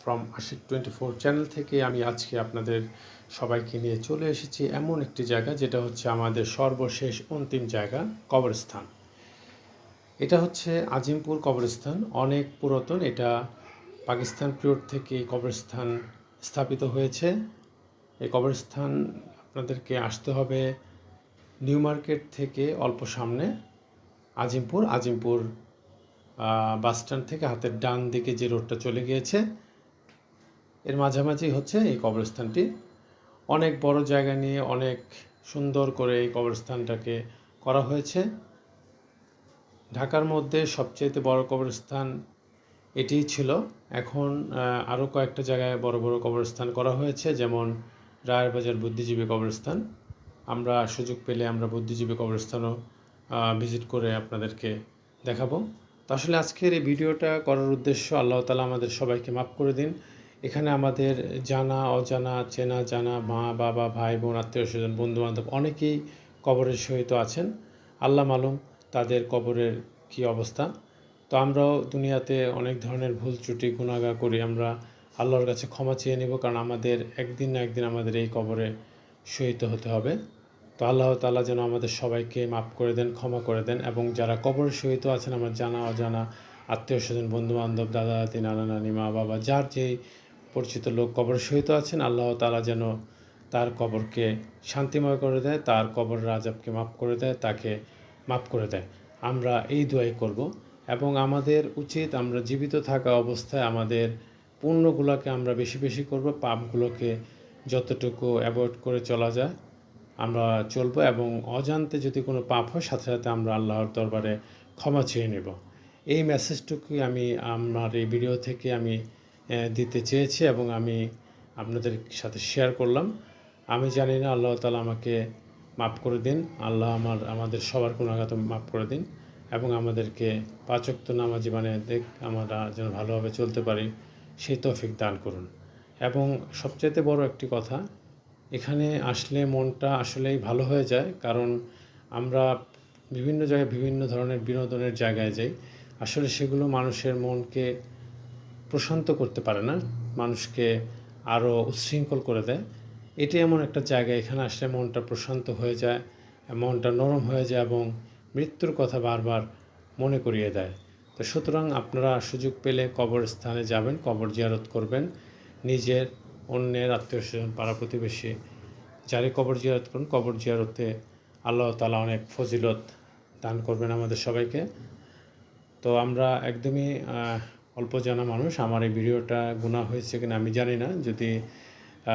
From Ashiq 24 channel থেকে আমি আজকে আপনাদের সবাইকে নিয়ে চলে এসেছি এমন একটি জায়গা যেটা হচ্ছে আমাদের সর্বশেষ অন্তিম জায়গা কবরস্থান। এটা হচ্ছে আজিমপুর কবরস্থান। অনেক পুরাতন। এটা পাকিস্তান পিরিয়ড থেকে এই কবরস্থান স্থাপিত হয়েছে। এই কবরস্থান আপনাদেরকে আসতে হবে নিউ মার্কেট থেকে অল্প সামনে আজিমপুর বাসস্ট্যান্ড থেকে হাতের ডান দিকে যে রোডটা চলে গিয়েছে এর মাঝামাঝি হচ্ছে এই কবরস্থানটি। অনেক বড় জায়গা নিয়ে অনেক সুন্দর করে এই কবরস্থানটাকে করা হয়েছে। ঢাকার মধ্যে সবচেয়ে বড় কবরস্থান এটিই ছিল। এখন আরও কয়েকটা জায়গায় বড় বড় কবরস্থান করা হয়েছে, যেমন রায়েরবাজার বুদ্ধিজীবী কবরস্থান। আমরা সুযোগ পেলে আমরা বুদ্ধিজীবী কবরস্থানও ভিজিট করে আপনাদেরকে দেখাবো। তো আসলে আজকের এই ভিডিওটা করার উদ্দেশ্য, আল্লাহ তাআলা আমাদের সবাইকে মাফ করে দিন। এখানে আমাদের জানা অজানা, চেনা জানা, মা বাবা, ভাই বোন, আত্মীয় স্বজন, বন্ধুবান্ধব অনেকেই কবরের সহিত আছেন। আল্লাহ মালুম তাদের কবরের কী অবস্থা। তো আমরাও দুনিয়াতে অনেক ধরনের ভুল ত্রুটি গুনাহগার করি। আমরা আল্লাহর কাছে ক্ষমা চেয়ে নেব, কারণ আমাদের একদিন না একদিন আমাদের এই কবরে শহীদ হতে হবে। তো আল্লাহ তাআলা যেন আমাদের সবাইকে মাফ করে দেন, ক্ষমা করে দেন, এবং যারা কবরে শহীদ আছেন, আমার জানা অজানা আত্মীয় স্বজন, বন্ধুবান্ধব, দাদা দাদি, নানা নানি, মা বাবা, যার যেই পরিচিত লোক কবরে শহীদ আছেন, আল্লাহ তাআলা যেন তার কবরকে শান্তিময় করে দেয়, তার কবরের আযাবকে মাফ করে দেয়, তাকে মাফ করে দেয়। আমরা এই দোয়াই করব। এবং আমাদের উচিত আমরা জীবিত থাকা অবস্থায় আমাদের পুণ্যগুলোকে আমরা বেশি বেশি করব, পাপগুলোকে যতটুকু অ্যাভয়েড করে চলা যায় আমরা চলবো, এবং অজান্তে যদি কোনো পাপ হয় সাথে সাথে আমরা আল্লাহর দরবারে ক্ষমা চেয়ে নেব। এই মেসেজটুকুই আমি আমার এই ভিডিও থেকে আমি দিতে চেয়েছি এবং আমি আপনাদের সাথে শেয়ার করলাম। আমি জানি না, আল্লাহ তাআলা আমাকে মাফ করে দিন। আল্লাহ আমাদের সবার গুনাহগার মাফ করে দিন এবং আমাদেরকে 5 ওয়াক্ত নামাজি বানিয়ে দেখ, আমরা যেন ভালোভাবে চলতে পারি সেই তৌফিক দান করুন। এবং সবচাইতে বড় একটি কথা, এখানে আসলে মনটা আসলেই ভালো হয়ে যায়, কারণ আমরা বিভিন্ন জায়গায় বিভিন্ন ধরনের বিনোদনের জায়গায় যাই, আসলে সেগুলো মানুষের মনকে প্রশান্ত করতে পারে না, মানুষকে আরও উচ্ছৃঙ্খল করে দেয়। এটি এমন একটা জায়গা, এখানে আসলে মনটা প্রশান্ত হয়ে যায়, মনটা নরম হয়ে যায় এবং মৃত্যুর কথা বারবার মনে করিয়ে দেয়। তো সুতরাং আপনারা সুযোগ পেলে কবরস্থানে যাবেন, কবর জিয়ারত করবেন। নিজের, অন্যের, আত্মীয় স্বজন, পাড়া প্রতিবেশী যারে কবর জিয়ারত করুন, কবর জিয়ারতে আল্লাহ তাআলা অনেক ফজিলত দান করবেন আমাদের সবাইকে। তো আমরা একদমই অল্প জানা মানুষ। আমার এই ভিডিওটা গুনাহ হয়েছে কিনা আমি জানি না। যদি